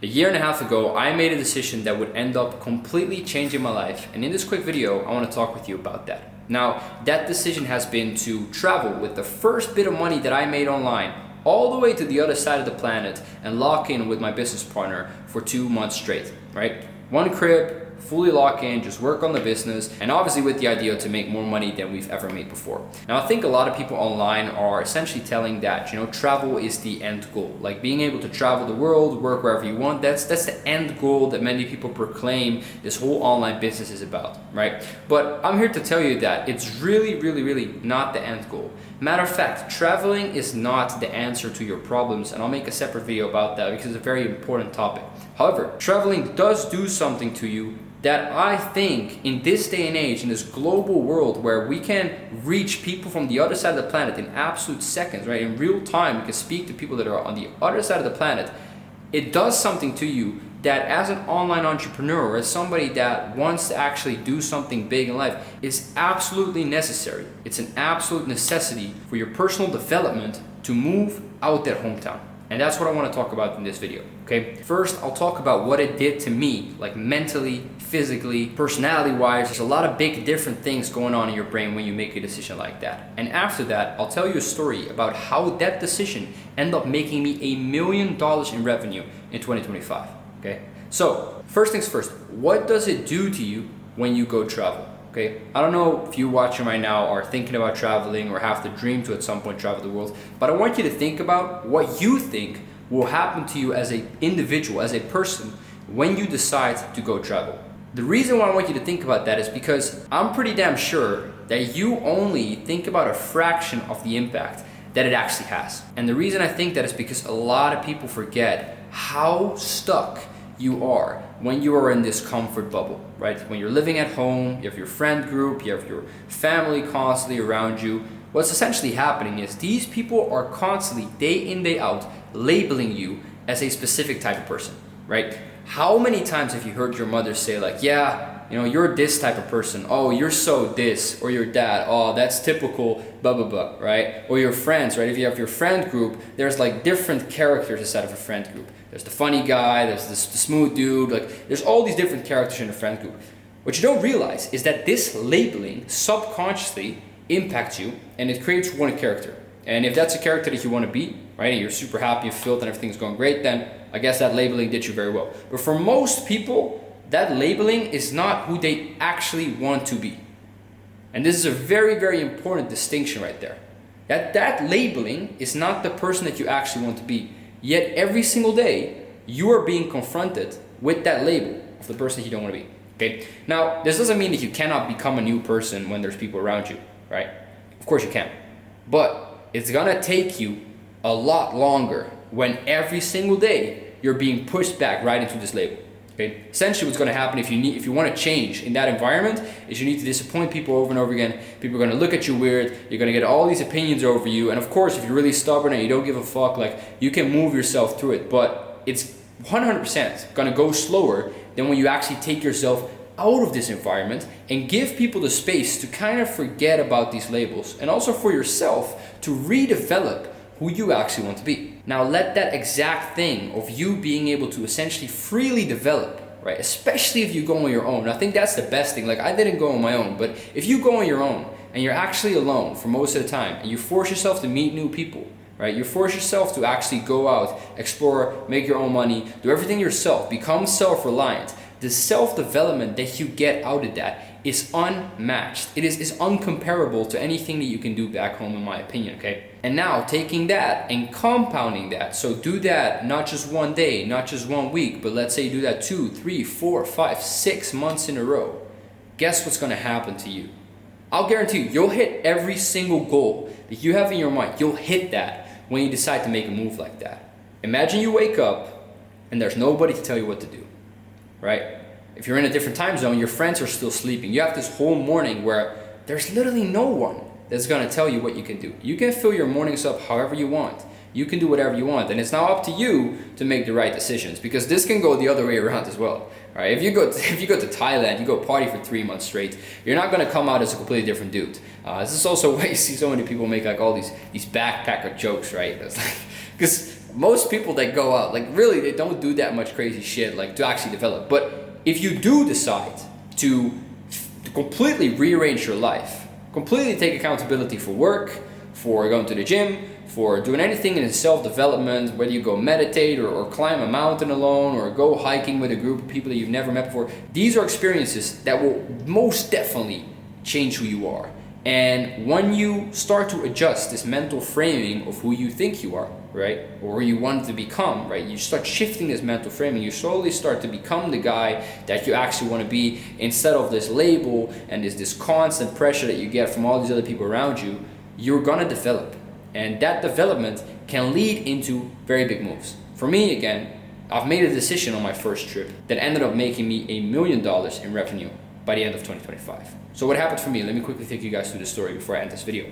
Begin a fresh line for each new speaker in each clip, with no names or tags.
A year and a half ago, I made a decision that would end up completely changing my life. And in this quick video, I want to talk with you about that. Now, that decision has been to travel with the first bit of money that I made online all the way to the other side of the planet and lock in with my business partner for 2 months straight, right? One crib, fully lock in, just work on the business, and obviously with the idea to make more money than we've ever made before. Now, I think a lot of people online are essentially telling that, travel is the end goal. Like being able to travel the world, work wherever you want, that's the end goal that many people proclaim this whole online business is about, right? But I'm here to tell you that it's really not the end goal. Matter of fact, traveling is not the answer to your problems, and I'll make a separate video about that because it's a very important topic. However, traveling does do something to you that I think in this day and age, in this global world where we can reach people from the other side of the planet in absolute seconds, right? In real time, we can speak to people that are on the other side of the planet. It does something to you that as an online entrepreneur or as somebody that wants to actually do something big in life is absolutely necessary. It's an absolute necessity for your personal development to move out that hometown. And that's what I want to talk about in this video, okay? First, I'll talk about what it did to me, like mentally, physically, personality-wise. There's a lot of big different things going on in your brain when you make a decision like that. And after that, I'll tell you a story about how that decision ended up making me $1 million in revenue in 2025, okay? So, first things first, what does it do to you when you go travel? Okay, I don't know if you watching right now are thinking about traveling or have the dream to at some point travel the world, but I want you to think about what you think will happen to you as an individual, as a person, when you decide to go travel. The reason why I want you to think about that is because I'm pretty damn sure that you only think about a fraction of the impact that it actually has. And the reason I think that is because a lot of people forget how stuck you are when you are in this comfort bubble, right? When you're living at home, you have your friend group, you have your family constantly around you. What's essentially happening is these people are constantly, day in, day out, labeling you as a specific type of person, right? How many times have you heard your mother say like, yeah, you're this type of person. Oh, you're so this. Or your dad, oh, that's typical, blah, blah, blah, right? Or your friends, right? If you have your friend group, there's like different characters inside of a friend group. There's the funny guy, there's the smooth dude, like there's all these different characters in a friend group. What you don't realize is that this labeling subconsciously impacts you and it creates one character. And if that's a character that you want to be, right, and you're super happy and filled and everything's going great, then I guess that labeling did you very well. But for most people, that labeling is not who they actually want to be. And this is a very important distinction right there. That labeling is not the person that you actually want to be. Yet every single day, you are being confronted with that label of the person that you don't want to be, okay? Now, this doesn't mean that you cannot become a new person when there's people around you, right? Of course you can. But it's gonna take you a lot longer when every single day you're being pushed back right into this label, okay? Essentially what's gonna happen if you want to change in that environment is you need to disappoint people over and over again. People are gonna look at you weird, you're gonna get all these opinions over you, and of course if you're really stubborn and you don't give a fuck, like you can move yourself through it, but it's 100% gonna go slower than when you actually take yourself out of this environment and give people the space to kind of forget about these labels and also for yourself to redevelop who you actually want to be. Now let that exact thing of you being able to essentially freely develop, right? Especially if you go on your own. I think that's the best thing. Like I didn't go on my own, but if you go on your own and you're actually alone for most of the time and you force yourself to meet new people, right? You force yourself to actually go out, explore, make your own money, do everything yourself, become self-reliant. The self-development that you get out of that is unmatched. It is uncomparable to anything that you can do back home, in my opinion, okay? And now taking that and compounding that, so do that not just one day, not just 1 week, but let's say you do that 2, 3, 4, 5, 6 months in a row. Guess what's gonna happen to you? I'll guarantee you'll hit every single goal that you have in your mind. You'll hit that when you decide to make a move like that. Imagine you wake up and there's nobody to tell you what to do, right? If you're in a different time zone, your friends are still sleeping. You have this whole morning where there's literally no one that's gonna tell you what you can do. You can fill your mornings up however you want. You can do whatever you want, and it's now up to you to make the right decisions, because this can go the other way around as well. All right, if you go to Thailand, you go party for 3 months straight, you're not gonna come out as a completely different dude. This is also why you see so many people make like all these backpacker jokes, right? It's like, because most people that go out, like really, they don't do that much crazy shit like to actually develop. But if you do decide to completely rearrange your life, completely take accountability for work, for going to the gym, for doing anything in self-development, whether you go meditate or climb a mountain alone or go hiking with a group of people that you've never met before, these are experiences that will most definitely change who you are. And when you start to adjust this mental framing of who you think you are, right, or who you want to become, right, you start shifting this mental framing, you slowly start to become the guy that you actually want to be, instead of this label and this constant pressure that you get from all these other people around you. You're gonna develop, and that development can lead into very big moves. For me, again, I've made a decision on my first trip that ended up making me $1 million in revenue by the end of 2025. So what happened for me? Let me quickly take you guys through the story before I end this video.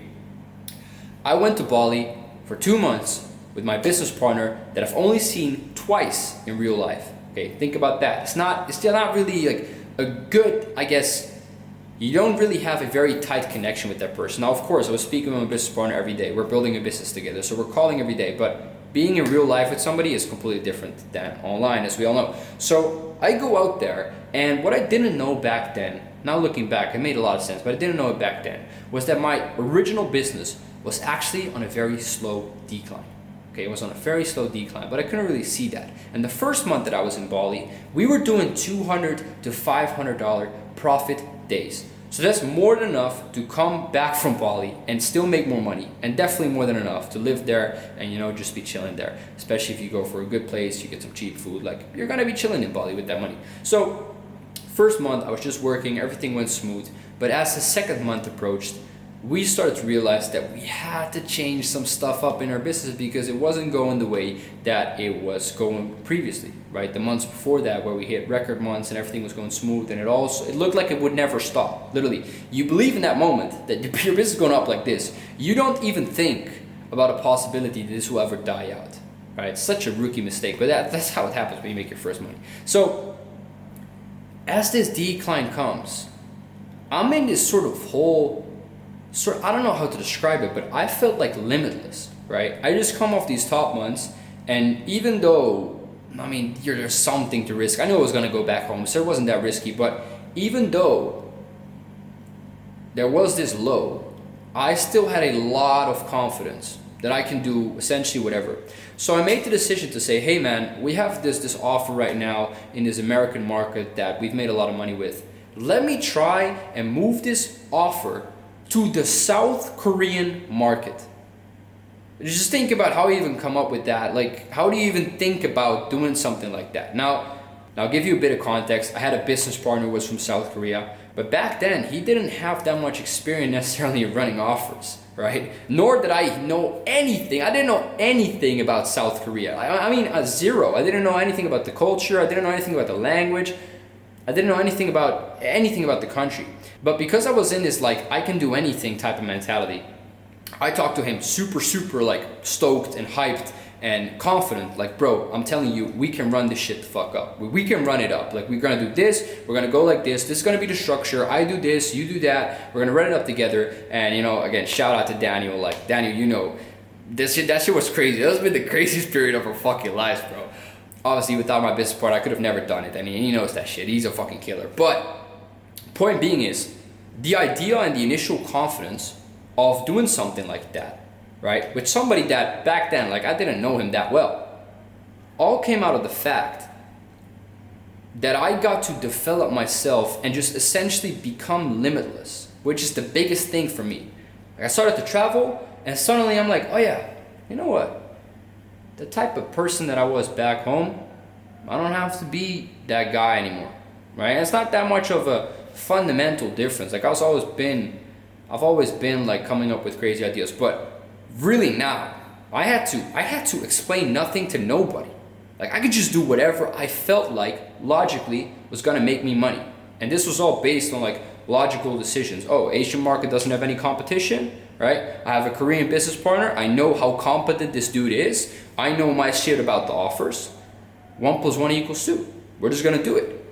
I went to Bali for 2 months with my business partner that I've only seen twice in real life. Okay, think about that. It's still not really like a good, I guess, you don't really have a very tight connection with that person. Now, of course, I was speaking with my business partner every day. We're building a business together, so we're calling every day. But being in real life with somebody is completely different than online, as we all know. So I go out there, and what I didn't know back then, now looking back, it made a lot of sense, but I didn't know it back then, was that my original business was actually on a very slow decline. Okay, it was on a very slow decline, but I couldn't really see that. And the first month that I was in Bali, we were doing $200 to $500 profit days. So that's more than enough to come back from Bali and still make more money, and definitely more than enough to live there and, you know, just be chilling there. Especially if you go for a good place, you get some cheap food, like you're gonna be chilling in Bali with that money. So first month I was just working, everything went smooth, but as the second month approached, we started to realize that we had to change some stuff up in our business because it wasn't going the way that it was going previously, right? The months before that, where we hit record months and everything was going smooth, and it looked like it would never stop. Literally, you believe in that moment that your business is going up like this. You don't even think about a possibility that this will ever die out, right? It's such a rookie mistake, but that's how it happens when you make your first money. So as this decline comes, I'm in this sort of whole, I don't know how to describe it, but I felt like limitless, right? I just come off these top months, and even though, I mean, there's something to risk. I knew I was gonna go back home, so it wasn't that risky, but even though there was this low, I still had a lot of confidence that I can do essentially whatever. So I made the decision to say, hey man, we have this offer right now in this American market that we've made a lot of money with. Let me try and move this offer to the South Korean market. Just think about how you even come up with that. Like, how do you even think about doing something like that? Now I'll give you a bit of context. I had a business partner who was from South Korea, but back then he didn't have that much experience necessarily in running offers, right? Nor did I know anything. I didn't know anything about South Korea. I mean, zero. I didn't know anything about the culture. I didn't know anything about the language. I didn't know anything about the country. But because I was in this like I can do anything type of mentality, I talked to him super like stoked and hyped and confident, like, bro, I'm telling you, we can run this shit the fuck up. We can run it up. Like, we're gonna do this, we're gonna go like this is gonna be the structure. I do this, you do that, we're gonna run it up together. And you know, again, shout out to Daniel. Like, Daniel, you know, that shit was crazy. That's been the craziest period of our fucking lives, bro. Obviously, without my business partner, I could have never done it. I mean, he knows that shit. He's a fucking killer. But point being is, the idea and the initial confidence of doing something like that, right, with somebody that back then, like, I didn't know him that well, all came out of the fact that I got to develop myself and just essentially become limitless, which is the biggest thing for me. Like, I started to travel, and suddenly I'm like, oh yeah, you know what? The type of person that I was back home, I don't have to be that guy anymore, right? And it's not that much of a fundamental difference. Like, I've always been like coming up with crazy ideas, but really now I had to explain nothing to nobody. Like, I could just do whatever I felt like logically was gonna make me money. And this was all based on like logical decisions. Oh, Asian market doesn't have any competition, right? I have a Korean business partner. I know how competent this dude is. I know my shit about the offers. 1 + 1 = 2. We're just gonna do it.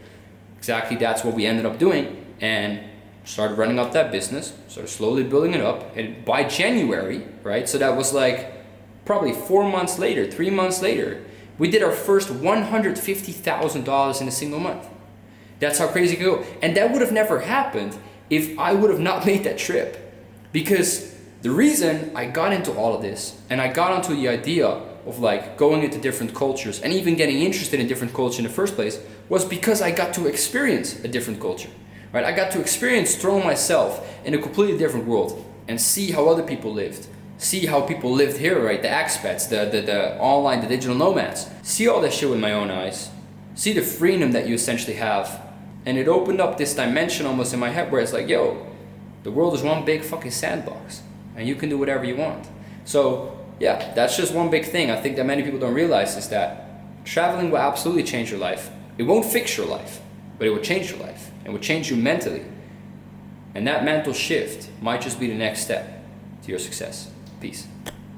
Exactly, that's what we ended up doing, and started running up that business, started slowly building it up. And by January, right? So that was like probably 4 months later, 3 months later, we did our first $150,000 in a single month. That's how crazy it could go. And that would have never happened if I would have not made that trip. Because the reason I got into all of this, and I got onto the idea of like going into different cultures and even getting interested in different cultures in the first place, was because I got to experience a different culture. Right? I got to experience throwing myself in a completely different world and see how other people lived. See how people lived here, right? The expats, the online, the digital nomads. See all that shit with my own eyes. See the freedom that you essentially have. And it opened up this dimension almost in my head where it's like, yo, the world is one big fucking sandbox and you can do whatever you want. So yeah, that's just one big thing I think that many people don't realize, is that traveling will absolutely change your life. It won't fix your life, but it will change your life. It will change you mentally. And that mental shift might just be the next step to your success. Peace.